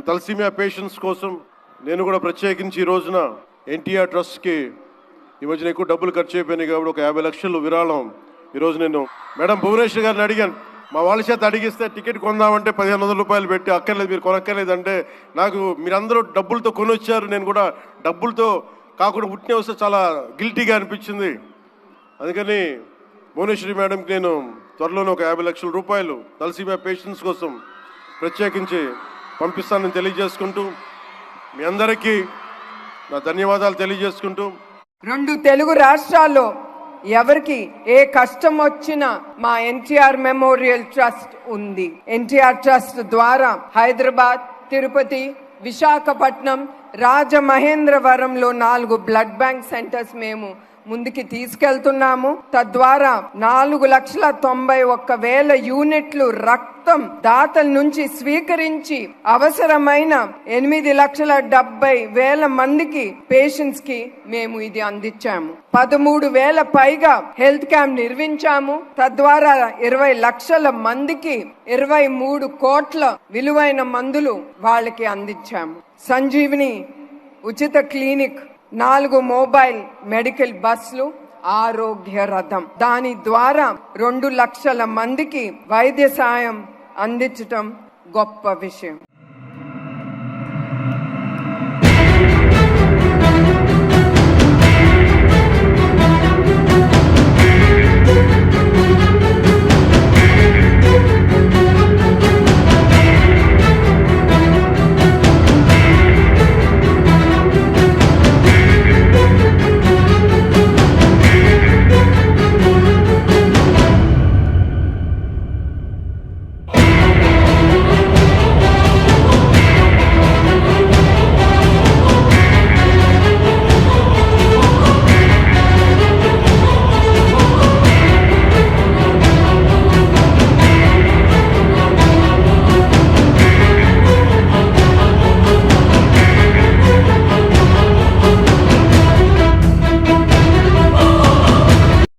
Thalassaemia patients కోసం నేను కూడా ప్రత్యేకించి ఈ రోజున ఎన్టీఆర్ ట్రస్ట్కి ఈ మధ్యన ఎక్కువ డబ్బులు ఖర్చు అయిపోయినాయి కాబట్టి ఒక 50 లక్షలు విరాళం ఈరోజు నేను మేడం భువనేశ్వర్ గారిని అడిగాను. మా వాళ్ళ చేత అడిగిస్తే టికెట్ కొందామంటే 1500 రూపాయలు పెట్టి అక్కర్లేదు మీరు కొనక్కర్లేదు అంటే నాకు మీరందరూ డబ్బులతో కొనొచ్చారు, నేను కూడా డబ్బులతో కాకుండా పుట్టిన వస్తే చాలా గిల్టీగా అనిపించింది. అందుకని భువనేశ్వరి మేడంకి నేను త్వరలోనే ఒక 50 లక్షల రూపాయలు తలసీమియా పేషెంట్స్ కోసం ప్రత్యేకించి పంపిస్తానని తెలియజేసుకుంటూ మీ అందరికీ నా ధన్యవాదాలు తెలియజేసుకుంటూ 2 తెలుగు రాష్ట్రాల్లో ఎవరికి ఏ కష్టం వచ్చినా మా ఎన్టీఆర్ మెమోరియల్ ట్రస్ట్ ఉంది. ఎన్టీఆర్ ట్రస్ట్ ద్వారా హైదరాబాద్, తిరుపతి, విశాఖపట్నం, రాజమహేంద్రవరంలో 4 బ్లడ్ బ్యాంక్ సెంటర్స్ మేము ముందుకి తీసుకెళ్తున్నాము. తద్వారా 4,91,000 యూనిట్లు రక్తం దాతల నుంచి స్వీకరించి అవసరమైన 8,70,000 మందికి పేషెంట్స్ కి మేము ఇది అందించాము. 13,000 పైగా హెల్త్ క్యాంప్ నిర్మించాము. తద్వారా 20 లక్షల మందికి 23 కోట్ల విలువైన మందులు వాళ్ళకి అందించాము. సంజీవిని ఉచిత క్లినిక్, 4 మొబైల్ మెడికల్ బస్సులు, ఆరోగ్య రథం, దాని ద్వారా 2 లక్షల మందికి వైద్య సాయం అందించటం గొప్ప విషయం.